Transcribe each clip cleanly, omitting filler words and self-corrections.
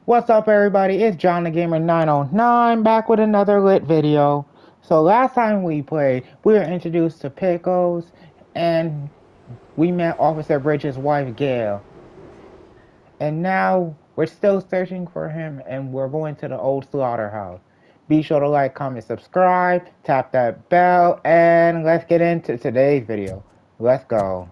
What's up, everybody? It's John the Gamer 909 back with another lit video. So last time we played, we were introduced to Pickles, and we met Officer Bridges' wife Gail. And now we're still searching for him, and we're going to the old slaughterhouse. Be sure to like, comment, subscribe, tap that bell, and let's get into today's video. Let's go.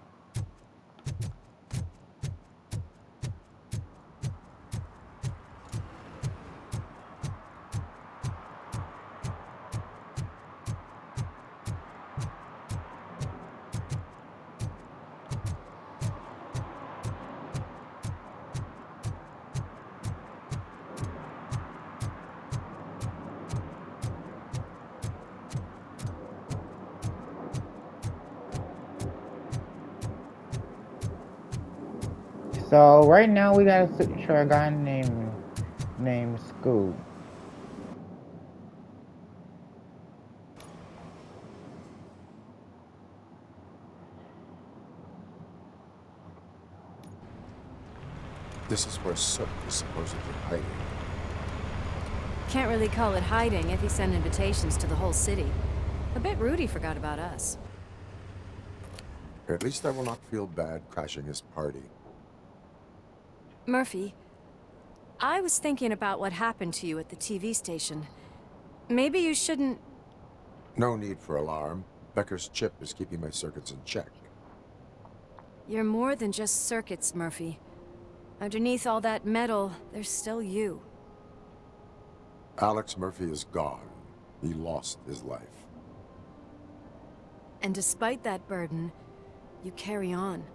So right now we gotta search for a guy named Scoop. This is where Sook is supposedly hiding. Can't really call it hiding if he sent invitations to the whole city. A bit rude he forgot about us. At least I will not feel bad crashing his party. Murphy, I was thinking about what happened to you at the TV station. Maybe you shouldn't... No need for alarm. Becker's chip is keeping my circuits in check. You're more than just circuits, Murphy. Underneath all that metal, there's still you. Alex Murphy is gone. He lost his life. And despite that burden, you carry on.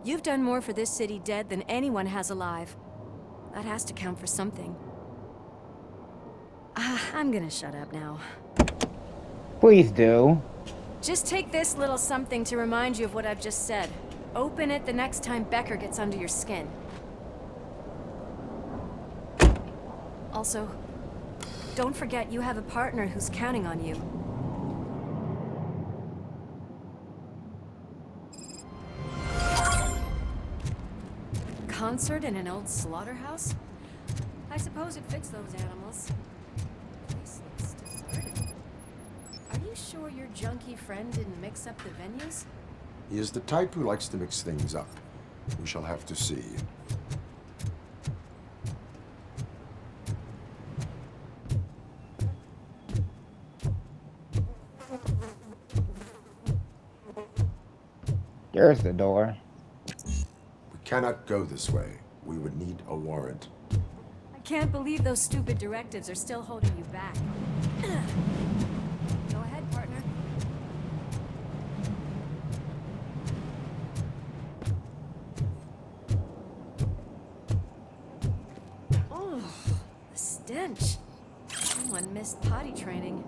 You've done more for this city dead than anyone has alive. That has to count for something. I'm gonna shut up now. Please do. Just take this little something to remind you of what I've just said. Open it the next time Becker gets under your skin. Also, don't forget you have a partner who's counting on you. Concert in an old slaughterhouse? I suppose it fits those animals. Place looks deserted. Are you sure your junkie friend didn't mix up the venues? He is the type who likes to mix things up. We shall have to see. There's the door. We cannot go this way. We would need a warrant. I can't believe those stupid directives are still holding you back. Go ahead, partner. Oh, the stench. Someone missed potty training.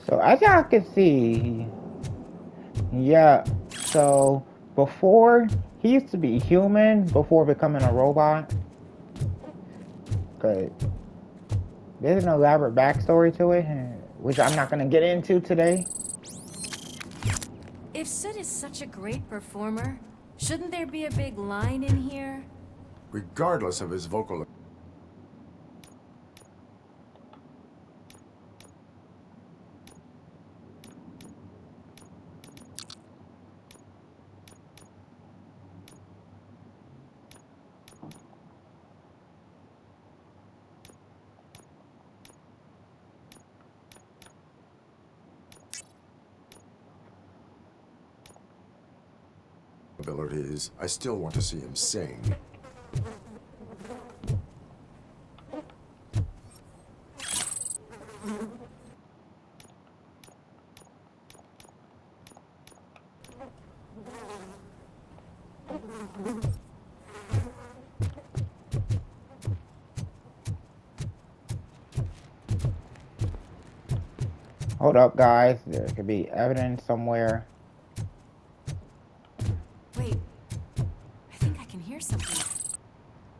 So as y'all can see, yeah, so before, he used to be human before becoming a robot. Cause there's an elaborate backstory to it, which I'm not gonna get into today. If Sid is such a great performer, shouldn't there be a big line in here? Regardless of his vocal... abilities, I still want to see him sing. Hold up, guys. There could be evidence somewhere. Wait, I think I can hear something.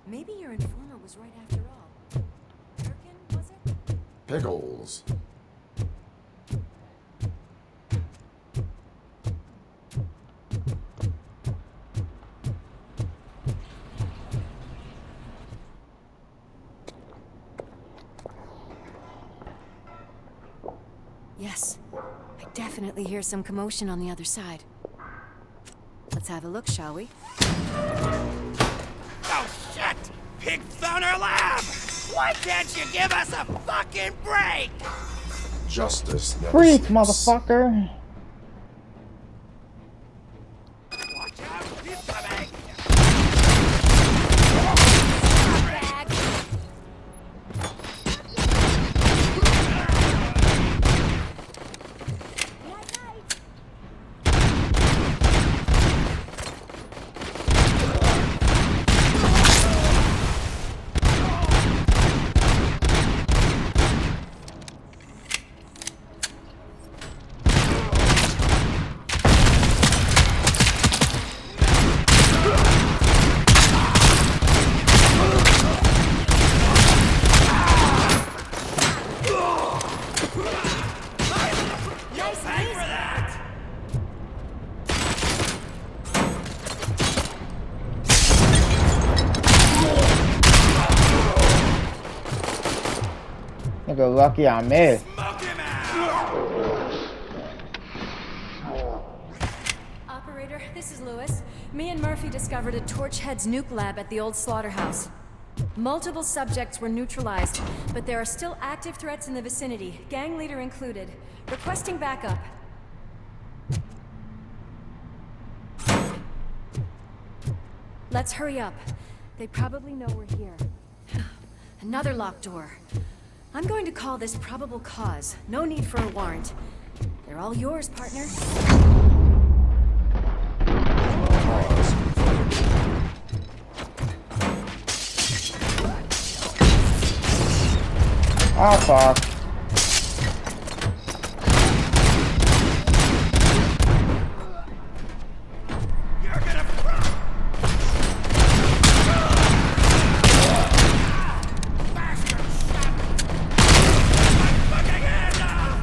Maybe your informer was right after all. Durkin, was it? Pickles. Yes. I definitely hear some commotion on the other side. Let's have a look, shall we? Oh, shit! Pig found our lab! Why can't you give us a fucking break? Justice never Freak, sleeps. motherfucker. Watch out! He's coming! Bag. Nigga, lucky I missed. Smoke him out! Operator, this is Lewis. Me and Murphy discovered a Torchhead's nuke lab at the old slaughterhouse. Multiple subjects were neutralized, but there are still active threats in the vicinity, gang leader included. Requesting backup. Let's hurry up. They probably know we're here. Another locked door. I'm going to call this probable cause. No need for a warrant. They're all yours, partner. Oh, fuck. You're gonna bastard! Shut my fucking hand off!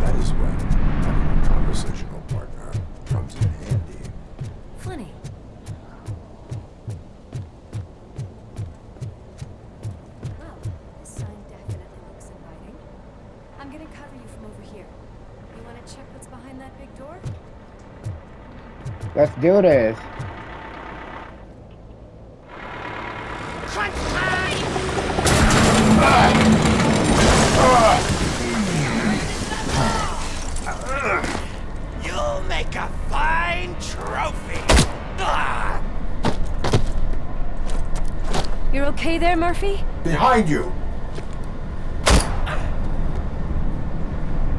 That is when having a conversational partner comes in handy. Funny. Well, this sign definitely looks inviting. I'm gonna cover you from over here. You wanna check what's behind that big door? Let's do this. Crunch time! You'll make a fine trophy! You're okay there, Murphy? Behind you!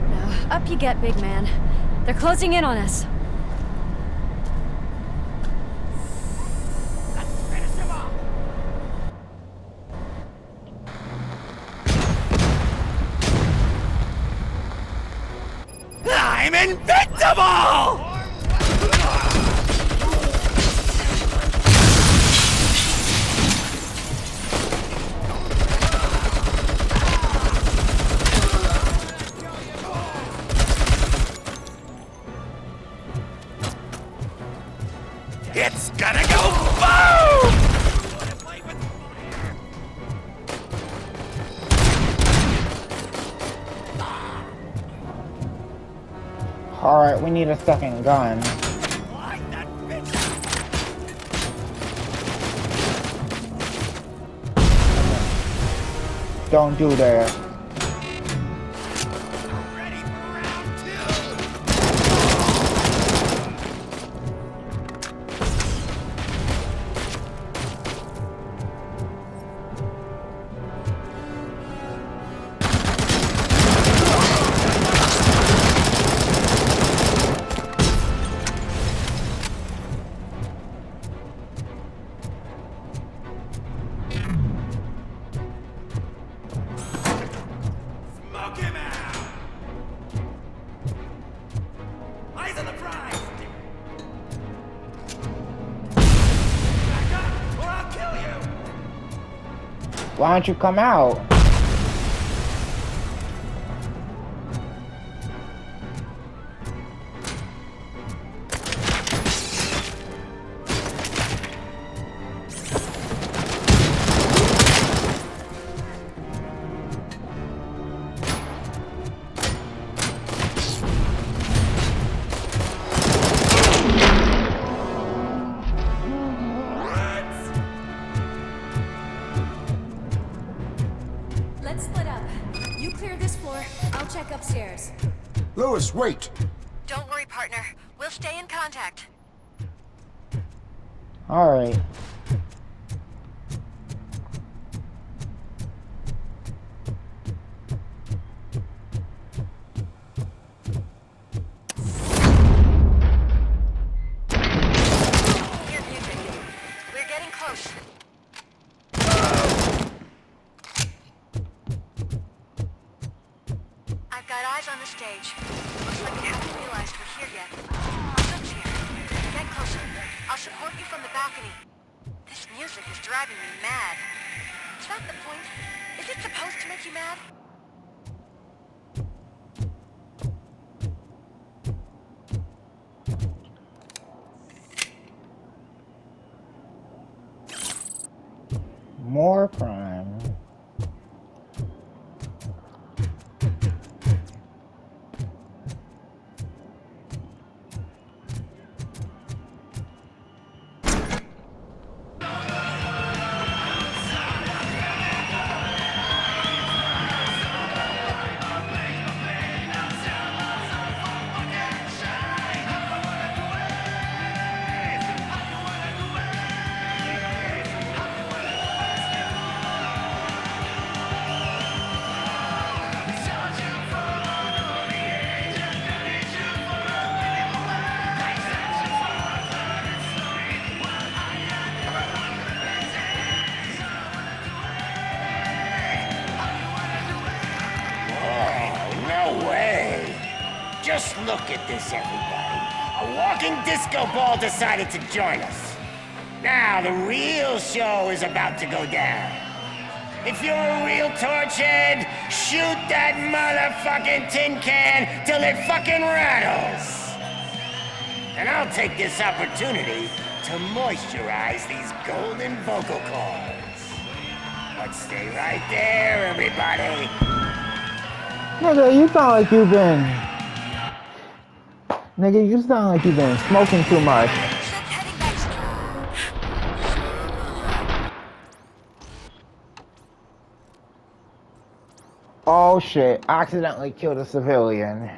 No. Up you get, big man. They're closing in on us. Let's finish him off! I'm invincible! It's gonna go boom! Alright, we need a second gun. Don't do that. Ready for round two! Smoke him out! Eyes on the prize! Back up, or I'll kill you! Why don't you come out? Let's split up. You clear this floor, I'll check upstairs. Lewis, wait! Don't worry, partner. We'll stay in contact. Alright. Hear music. We're getting close. I've got eyes on the stage. Looks like they haven't realized we're here yet. Look here. Get closer. I'll support you from the balcony. This music is driving me mad. Is that the point? Is it supposed to make you mad? More crime. No way! Just look at this, everybody. A walking disco ball decided to join us. Now the real show is about to go down. If you're a real torchhead, shoot that motherfucking tin can till it fucking rattles. And I'll take this opportunity to moisturize these golden vocal cords. But stay right there, everybody. Nigga, you sound like you've been... Nigga, you sound like you've been smoking too much. Oh shit, I accidentally killed a civilian.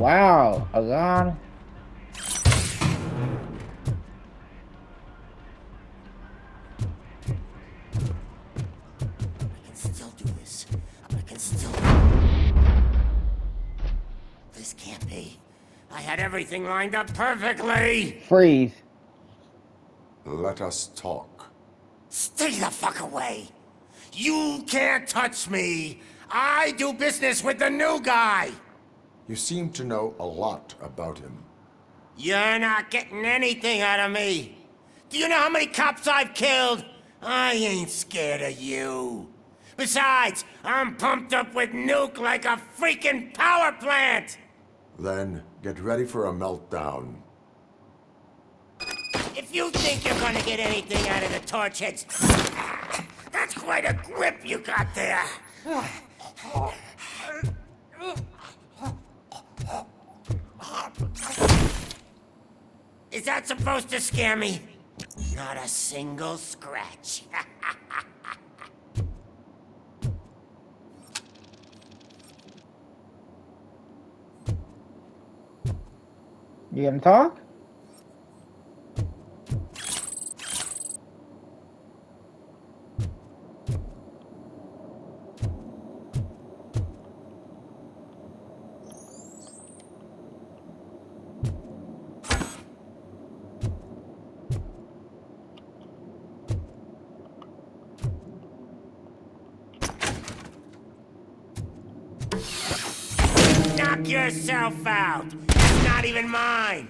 Wow, a gun. I can still do this. I can still... This can't be. I had everything lined up perfectly! Freeze. Let us talk. Stay the fuck away! You can't touch me! I do business with the new guy! You seem to know a lot about him. You're not getting anything out of me! Do you know how many cops I've killed? I ain't scared of you. Besides, I'm pumped up with nuke like a freaking power plant! Then get ready for a meltdown. If you think you're gonna get anything out of the torch heads, that's quite a grip you got there. Is that supposed to scare me? Not a single scratch. You gonna talk? Knock yourself out. It's not even mine.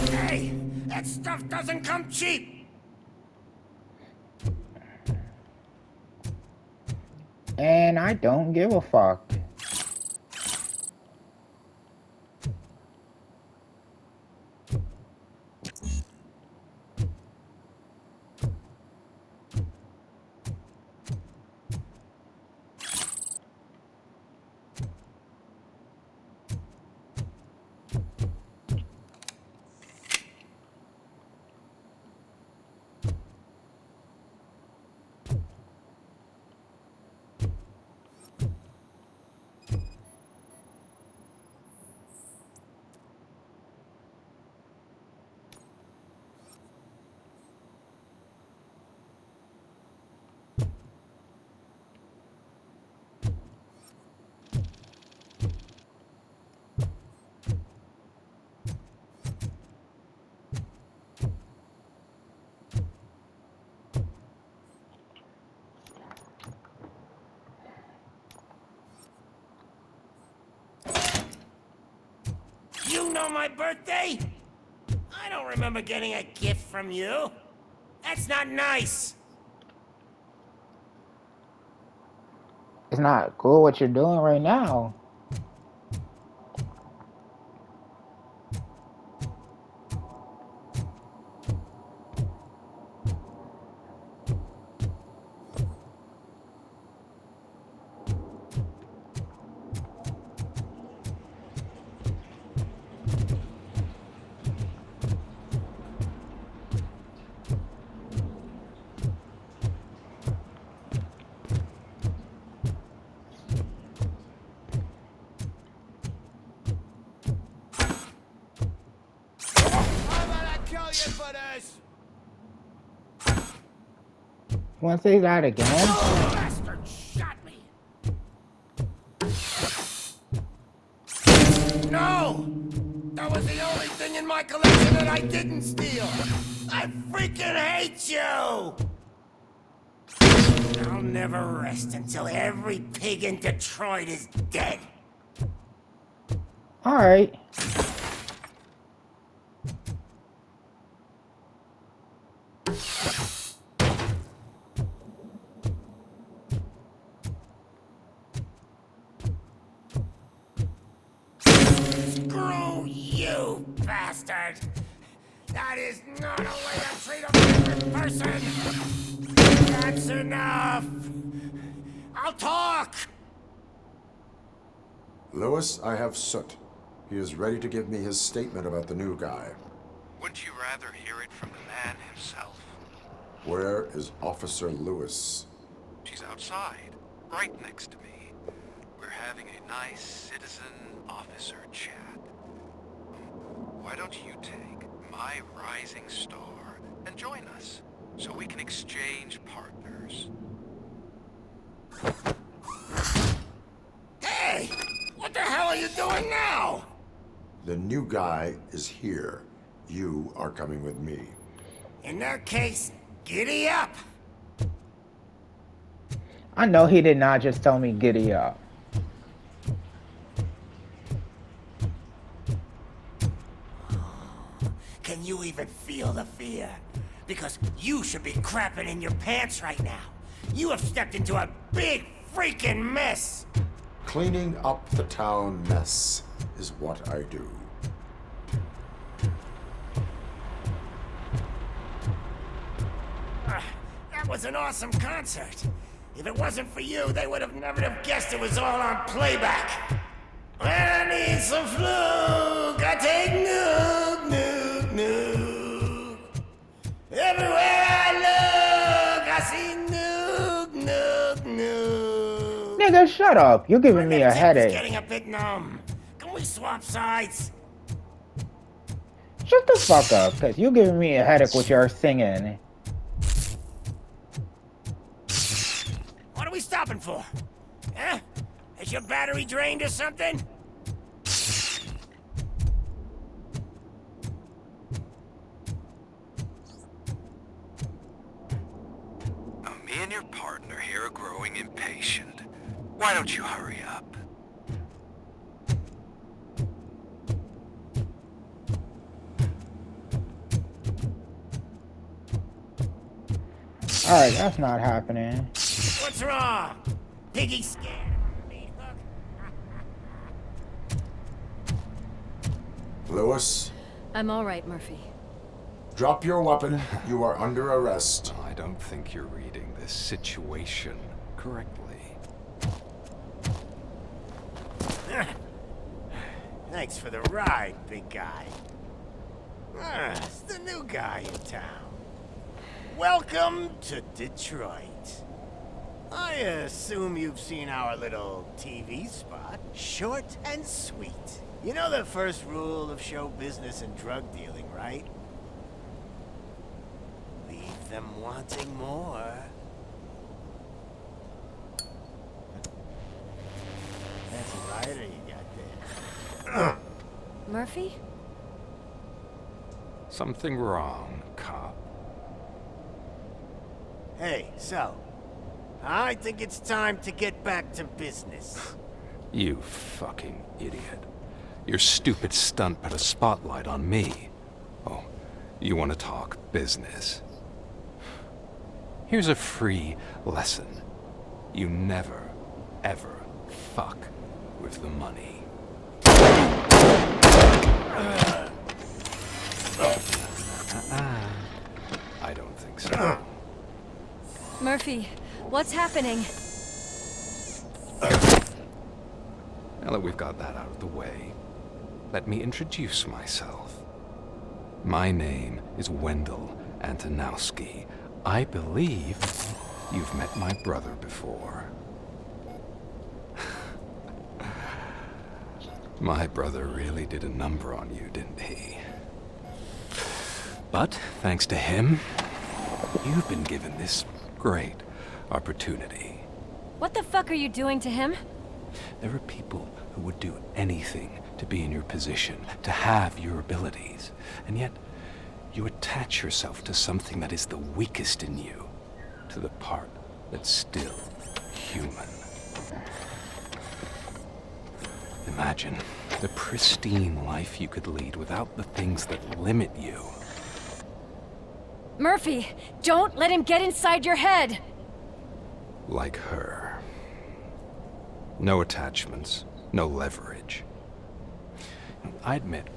Hey, that stuff doesn't come cheap. And I don't give a fuck. You know my birthday? I don't remember getting a gift from you. That's not nice. It's not cool what you're doing right now. How about I kill you for this? You wanna say that again? Bastard shot me. No! That was the only thing in my collection that I didn't steal. I freaking hate you! I'll never rest until every pig in Detroit is dead. Alright. Screw you, bastard! That is not a way to treat a favorite person! That's enough! I'll talk! Lewis, I have Soot. He is ready to give me his statement about the new guy. Wouldn't you rather hear it from the man himself? Where is Officer Lewis? She's outside, right next to me. We're having a nice citizen-officer chat. Why don't you take my rising star and join us, so we can exchange partners? Hey! What the hell are you doing now? The new guy is here. You are coming with me. In that case, giddy up! I know he did not just tell me giddy up. Can you even feel the fear? Because you should be crapping in your pants right now. You have stepped into a big freaking mess! Cleaning up the town mess is what I do. That was an awesome concert. If it wasn't for you, they would have never have guessed it was all on playback. When I need some fluke, I take nuke, nuke, nuke. Everywhere I look, I see nuke, nuke, nuke. Nigga, shut up. You're giving me a My tip is headache. getting a bit numb. Can we swap sides? Shut the fuck up, because you're giving me a headache with your singing. What are we stopping for? Huh? Is your battery drained or something? Me and your partner here are growing impatient. Why don't you hurry up? Alright, that's not happening. What's wrong? Piggy scared of a meat hook? Lewis, I'm all right, Murphy. drop your weapon. You are under arrest. I don't think you're reading this situation correctly. Thanks for the ride, big guy. It's the new guy in town. Welcome to Detroit. I assume you've seen our little TV spot. Short and sweet. You know the first rule of show business and drug dealing, right? Leave them wanting more. That's a lighter you got there. Murphy? Something wrong, cop. Hey, so, I think it's time to get back to business. You fucking idiot. Your stupid stunt put a spotlight on me. Oh, you want to talk business? Here's a free lesson. You never, ever fuck with the money. I don't think so. Murphy, what's happening? Now that we've got that out of the way, let me introduce myself. My name is Wendell Antonowski. I believe you've met my brother before. My brother really did a number on you, didn't he? But thanks to him, you've been given this great opportunity. What the fuck are you doing to him? There are people who would do anything to be in your position, to have your abilities, and yet you attach yourself to something that is the weakest in you, to the part that's still human. Imagine the pristine life you could lead without the things that limit you. Murphy, don't let him get inside your head! Like her. No attachments, no leverage. I admit,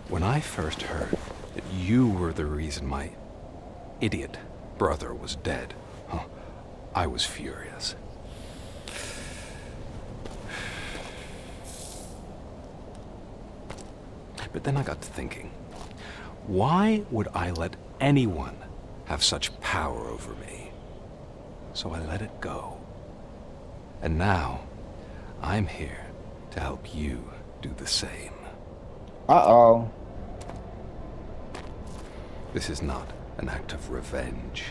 when I first heard that you were the reason my idiot brother was dead, I was furious. But then I got to thinking, why would I let anyone have such power over me. So I let it go. And now, I'm here to help you do the same. Uh-oh. This is not an act of revenge.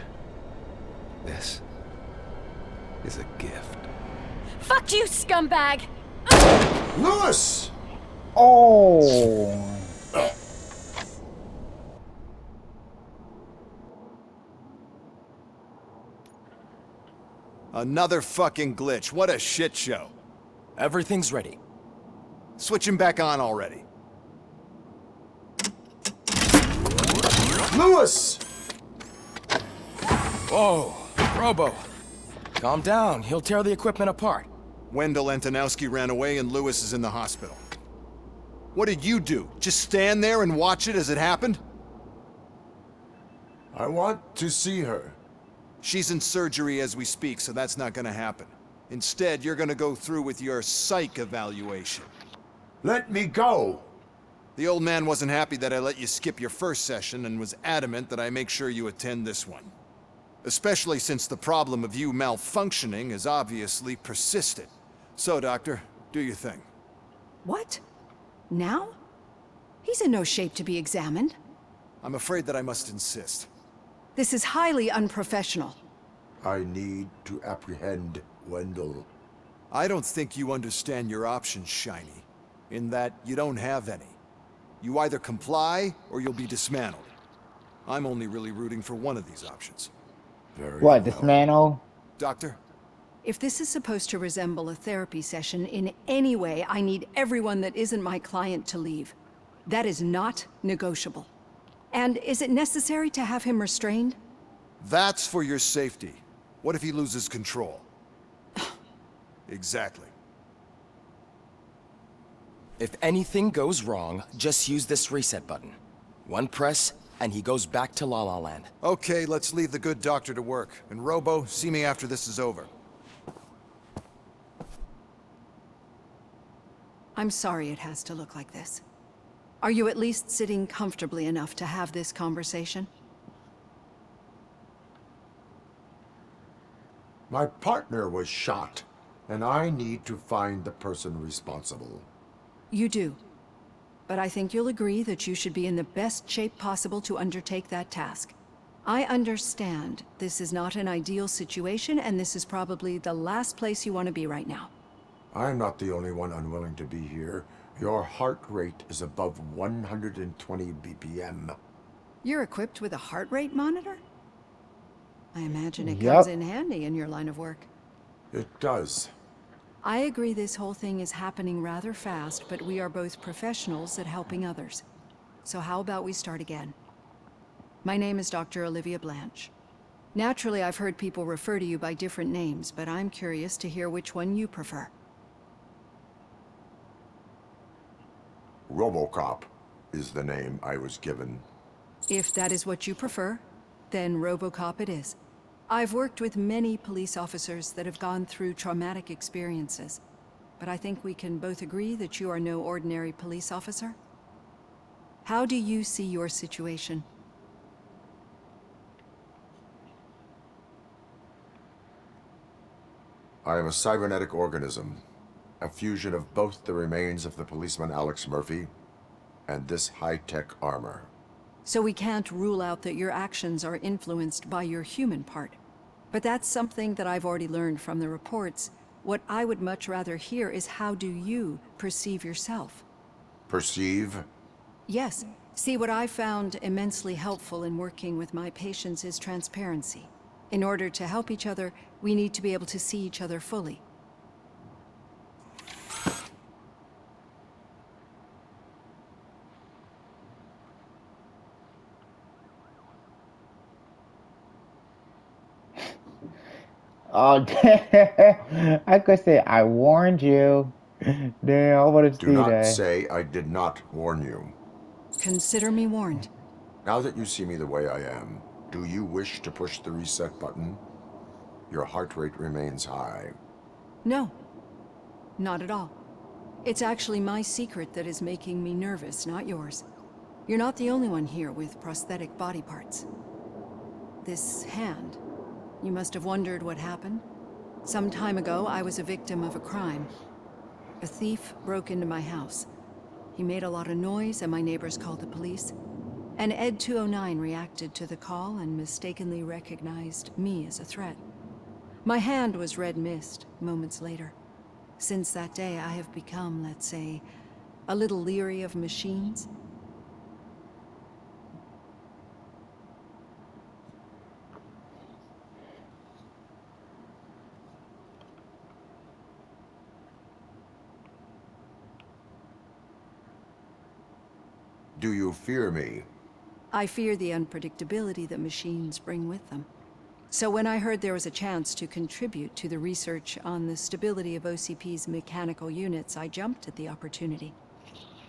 This is a gift. Fuck you, scumbag! Lewis! Oh. Another fucking glitch. What a shit show. Everything's ready. Switch him back on already. Lewis! Whoa, Robo. Calm down. He'll tear the equipment apart. Wendell Antonowski ran away and Lewis is in the hospital. What did you do? Just stand there and watch it as it happened? I want to see her. She's in surgery as we speak, so that's not gonna happen. Instead, you're gonna go through with your psych evaluation. Let me go! The old man wasn't happy that I let you skip your first session and was adamant that I make sure you attend this one. Especially since the problem of you malfunctioning has obviously persisted. So, Doctor, do your thing. What? Now? He's in no shape to be examined. I'm afraid that I must insist. This is highly unprofessional. I need to apprehend Wendell. I don't think you understand your options, Shiny. In that you don't have any. You either comply, or you'll be dismantled. I'm only really rooting for one of these options. Very What, well. dismantle? Doctor? If this is supposed to resemble a therapy session in any way, I need everyone that isn't my client to leave. That is not negotiable. And is it necessary to have him restrained? That's for your safety. What if he loses control? Exactly. If anything goes wrong, just use this reset button. One press, and he goes back to La La Land. Okay, let's leave the good doctor to work. And Robo, see me after this is over. I'm sorry it has to look like this. Are you at least sitting comfortably enough to have this conversation? My partner was shot, and I need to find the person responsible. You do. But I think you'll agree that you should be in the best shape possible to undertake that task. I understand this is not an ideal situation, and this is probably the last place you want to be right now. I'm not the only one unwilling to be here. Your heart rate is above 120 BPM. You're equipped with a heart rate monitor? I imagine it Yup. comes in handy in your line of work. It does. I agree this whole thing is happening rather fast, but we are both professionals at helping others. So how about we start again? My name is Dr. Olivia Blanche. Naturally, I've heard people refer to you by different names, but I'm curious to hear which one you prefer. Robocop is the name I was given. If that is what you prefer, then Robocop it is. I've worked with many police officers that have gone through traumatic experiences, but I think we can both agree that you are no ordinary police officer. How do you see your situation? I am a cybernetic organism, a fusion of both the remains of the policeman Alex Murphy and this high-tech armor. So we can't rule out that your actions are influenced by your human part. But that's something that I've already learned from the reports. What I would much rather hear is how do you perceive yourself? Perceive? Yes. See, what I found immensely helpful in working with my patients is transparency. In order to help each other, we need to be able to see each other fully. Oh, damn. I could say, I warned you. Damn, I want to Do see not that. say I did not warn you. Consider me warned. Now that you see me the way I am, do you wish to push the reset button? Your heart rate remains high. No, not at all. It's actually my secret that is making me nervous, not yours. You're not the only one here with prosthetic body parts. this hand. You must have wondered what happened. Some time ago, I was a victim of a crime. A thief broke into my house. He made a lot of noise and my neighbors called the police. And Ed 209 reacted to the call and mistakenly recognized me as a threat. My hand was red mist moments later. Since that day, I have become, let's say, a little leery of machines. Do you fear me? I fear the unpredictability that machines bring with them. So when I heard there was a chance to contribute to the research on the stability of OCP's mechanical units, I jumped at the opportunity.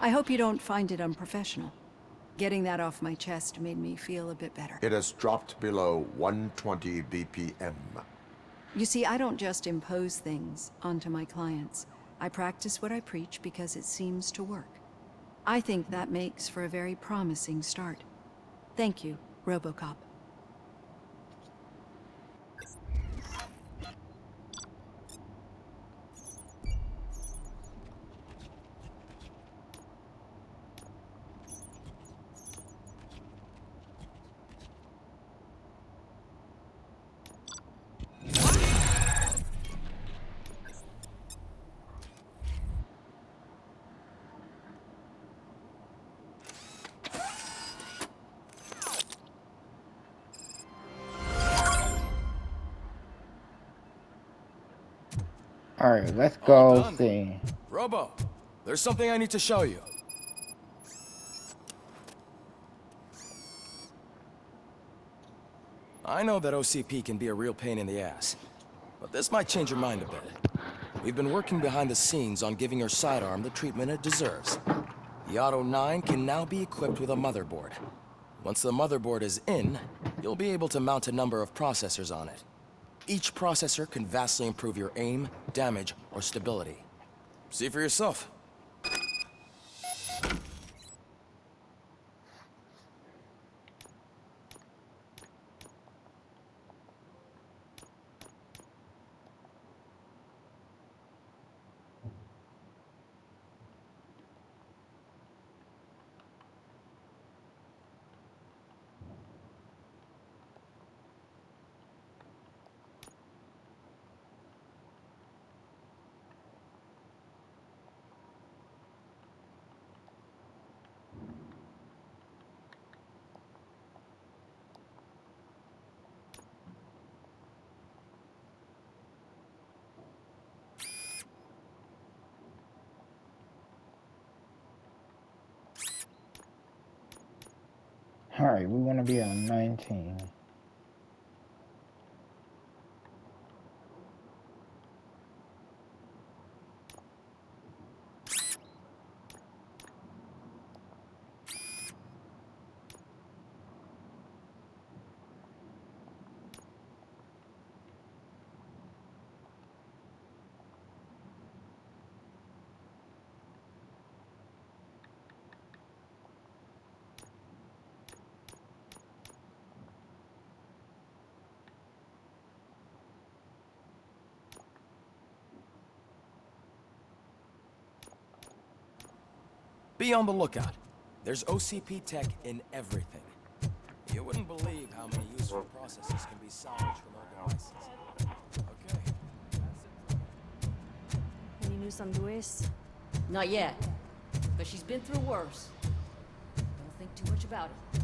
I hope you don't find it unprofessional. Getting that off my chest made me feel a bit better. It has dropped below 120 BPM. You see, I don't just impose things onto my clients. I practice what I preach because it seems to work. I think that makes for a very promising start. Thank you, Robocop. Alright, let's All go done. see. Robo, there's something I need to show you. I know that OCP can be a real pain in the ass, but this might change your mind a bit. We've been working behind the scenes on giving your sidearm the treatment it deserves. The Auto 9 can now be equipped with a motherboard. Once the motherboard is in, you'll be able to mount a number of processors on it. Each processor can vastly improve your aim, damage, or stability. See for yourself. Alright, we want to be on 19. Be on the lookout. There's OCP tech in everything. You wouldn't believe how many useful processes can be salvaged from old devices. Okay. Any news on Luis? Not yet, but she's been through worse. Don't think too much about it.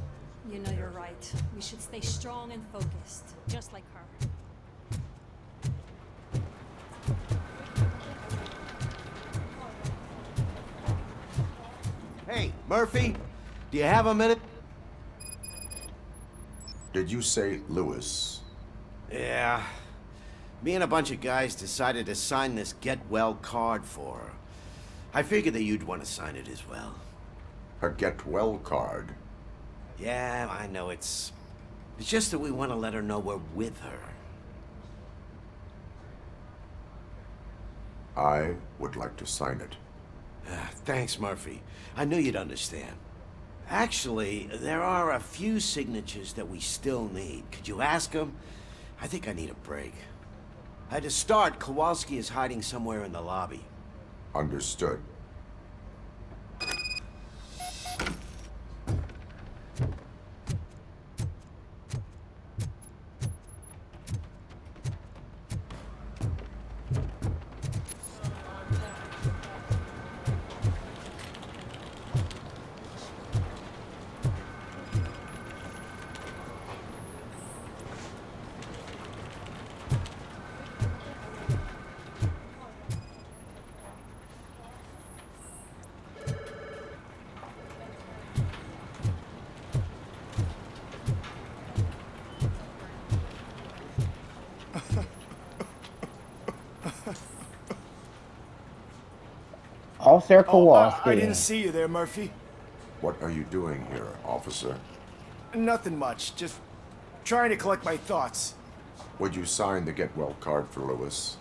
You know you're right. We should stay strong and focused, just like her. Hey, Murphy, do you have a minute? Did you say Lewis? Yeah. Me and a bunch of guys decided to sign this get well card for her. I figured that you'd want to sign it as well. A get well card? Yeah, I know it's just that we want to let her know we're with her. I would like to sign it. Thanks, Murphy. I knew you'd understand. Actually, there are a few signatures that we still need. Could you ask him? I think I need a break. To start, Kowalski is hiding somewhere in the lobby. Understood. Officer I didn't Kowalski. see you there, Murphy. What are you doing here, officer? Nothing much, just trying to collect my thoughts. Would you sign the get well card for Lewis?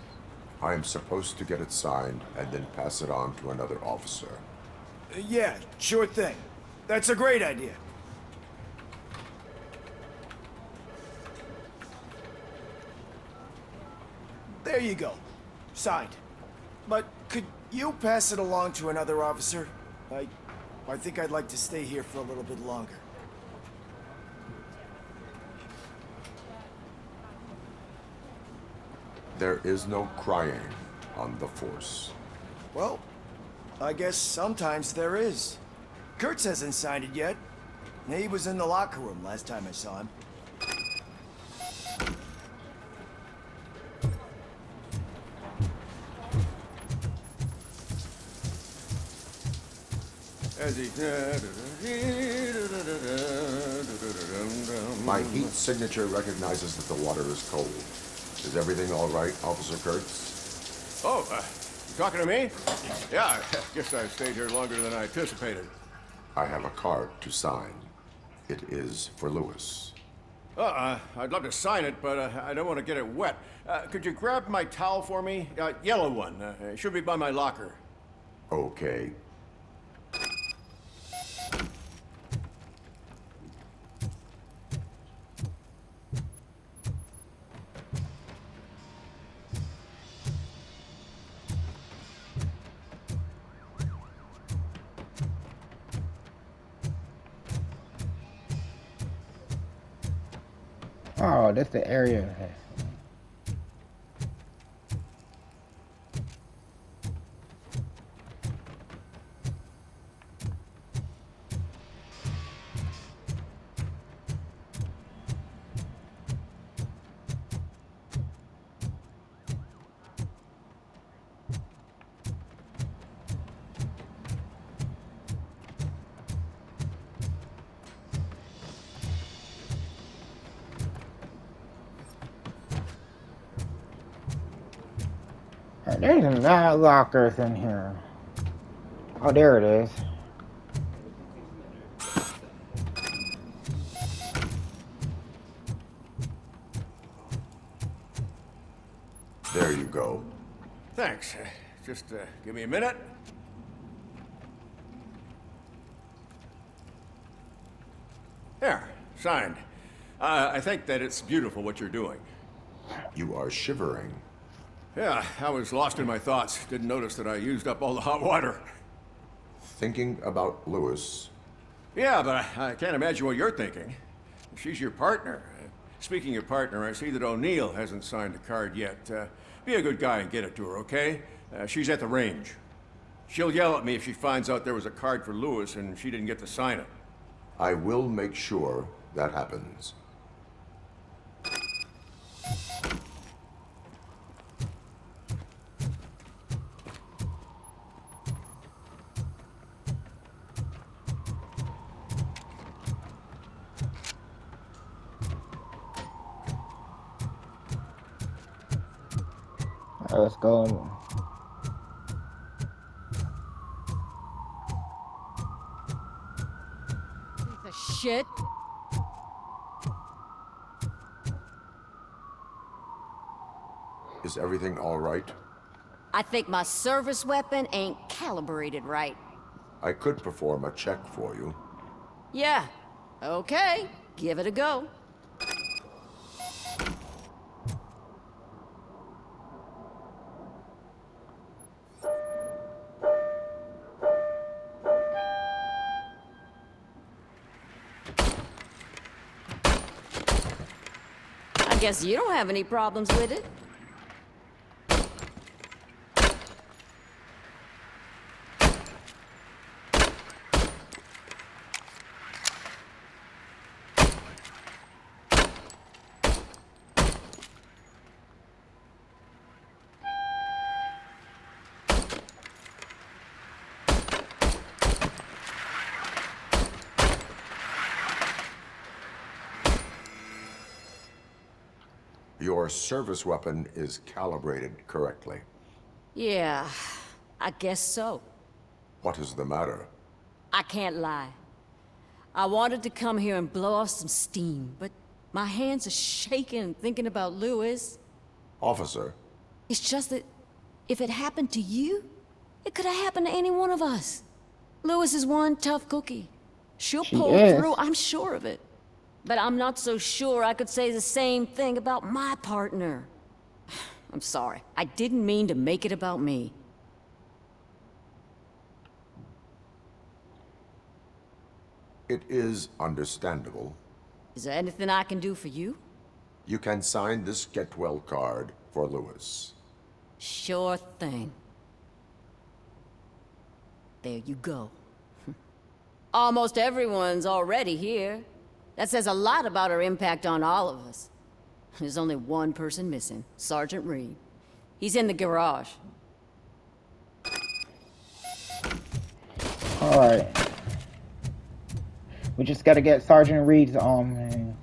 I am supposed to get it signed and then pass it on to another officer. Yeah, sure thing. That's a great idea. There you go. Signed. But could you pass it along to another officer? I think I'd like to stay here for a little bit longer. There is no crying on the force. Well, I guess sometimes there is. Kurtz hasn't signed it yet. He was in the locker room last time I saw him. My heat signature recognizes that the water is cold. Is everything all right, Officer Kurtz? Oh, you talking to me? Yeah, I guess I stayed here longer than I anticipated. I have a card to sign. It is for Lewis. I'd love to sign it, but I don't want to get it wet. Could you grab my towel for me? Yellow one. It should be by my locker. Okay. Oh, that's the area. There's a lot of lockers in here. Oh, there it is. There you go. Thanks. Just give me a minute. There, signed. I think that it's beautiful what you're doing. You are shivering. Yeah, I was lost in my thoughts. Didn't notice that I used up all the hot water. Thinking about Lewis. Yeah, but I can't imagine what you're thinking. She's your partner. Speaking of partner, I see that O'Neill hasn't signed the card yet. Be a good guy and get it to her, okay? She's at the range. She'll yell at me if she finds out there was a card for Lewis and she didn't get to sign it. I will make sure that happens. Let's go. Piece of shit. Is everything all right? I think my service weapon ain't calibrated right. I could perform a check for you. Yeah. Okay. Give it a go. I guess you don't have any problems with it. Your service weapon is calibrated correctly. Yeah, I guess so. What is the matter? I can't lie. I wanted to come here and blow off some steam, but my hands are shaking thinking about Lewis. Officer, It's just that if it happened to you, it could have happened to any one of us. Lewis is one tough cookie. She'll She pull is. through, I'm sure of it. But I'm not so sure I could say the same thing about my partner. I'm sorry. I didn't mean to make it about me. it is understandable. Is there anything I can do for you? You can sign this get well card for Lewis. Sure thing. There you go. Almost everyone's already here. That says a lot about her impact on all of us. There's only one person missing, Sergeant Reed. He's in the garage. All right. We just gotta get Sergeant Reed's and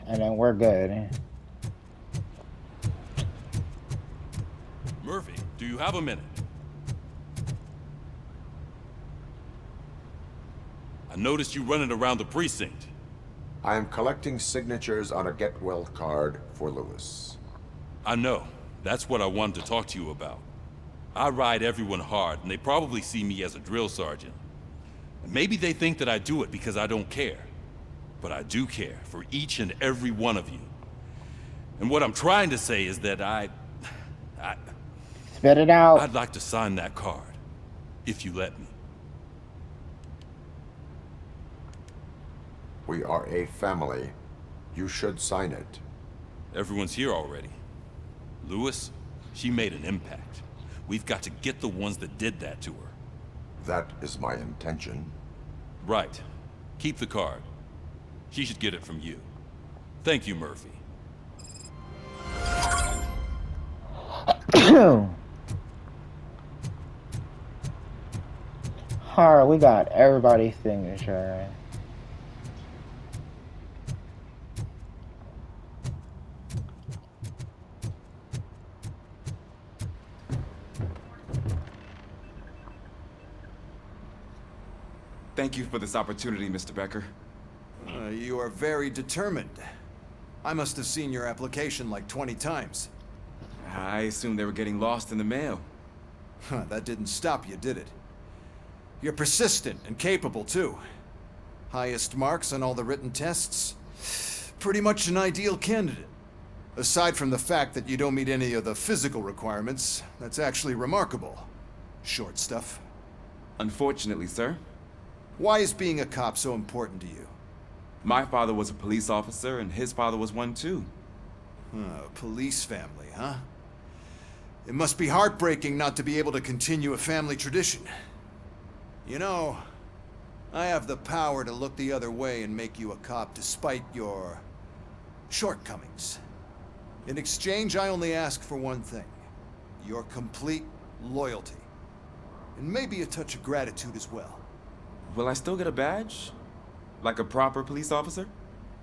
then we're good. Murphy, do you have a minute? I noticed you running around the precinct. I am collecting signatures on a get well card for Lewis. I know. That's what I wanted to talk to you about. I ride everyone hard, and they probably see me as a drill sergeant. And maybe they think that I do it because I don't care. But I do care for each and every one of you. And what I'm trying to say is that Spit it out. I'd like to sign that card, if you let me. We are a family. You should sign it. Everyone's here already. Lewis, she made an impact. We've got to get the ones that did that to her. That is my intention. Right. Keep the card. She should get it from you. Thank you, Murphy. Alright, we got everybody's signature. Thank you for this opportunity, Mr. Becker. You are very determined. I must have seen your application like 20 times. I assumed they were getting lost in the mail. That didn't stop you, did it? You're persistent and capable, too. Highest marks on all the written tests. Pretty much an ideal candidate. Aside from the fact that you don't meet any of the physical requirements, that's actually remarkable. Short stuff. Unfortunately, sir. Why is being a cop so important to you? My father was a police officer, and his father was one too. Police family, huh? It must be heartbreaking not to be able to continue a family tradition. You know, I have the power to look the other way and make you a cop despite your shortcomings. In exchange, I only ask for one thing. Your complete loyalty. And maybe a touch of gratitude as well. Will I still get a badge? Like a proper police officer?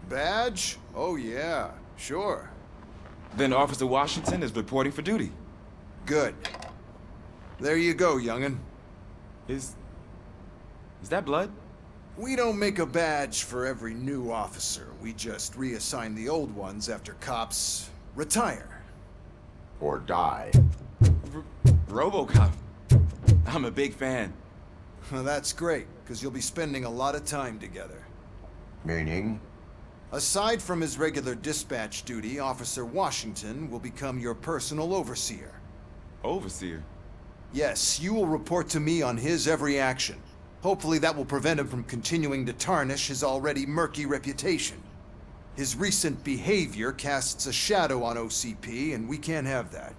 Badge? Oh yeah, sure. Then Officer Washington is reporting for duty. Good. There you go, young'un. Is that blood? We don't make a badge for every new officer. We just reassign the old ones after cops retire. Or die. Robocop. I'm a big fan. Well, that's great, because you'll be spending a lot of time together. Meaning? Aside from his regular dispatch duty, Officer Washington will become your personal overseer. Overseer? Yes, you will report to me on his every action. Hopefully that will prevent him from continuing to tarnish his already murky reputation. His recent behavior casts a shadow on OCP, and we can't have that.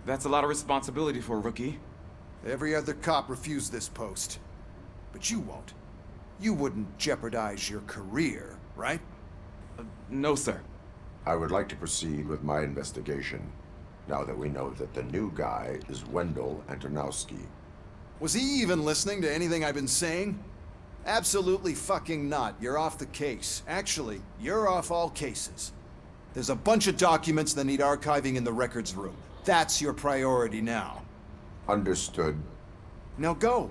That's a lot of responsibility for a rookie. Every other cop refused this post. But you won't. You wouldn't jeopardize your career, right? No, sir. I would like to proceed with my investigation, now that we know that the new guy is Wendell Antonowski. Was he even listening to anything I've been saying? Absolutely fucking not. You're off the case. Actually, you're off all cases. There's a bunch of documents that need archiving in the records room. That's your priority now. Understood. Now go.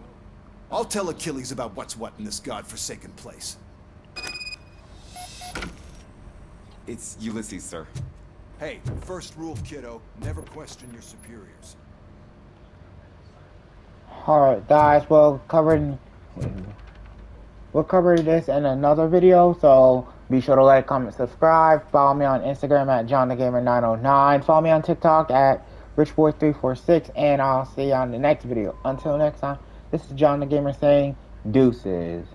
I'll tell Achilles about what's what in this godforsaken place. It's Ulysses, sir. Hey, first rule, kiddo, never question your superiors. Alright guys, we'll cover this in another video, so be sure to like, comment, subscribe. Follow me on Instagram at JohnTheGamer909. Follow me on TikTok at RichBoy346, and I'll see you on the next video. Until next time, this is John the Gamer saying deuces.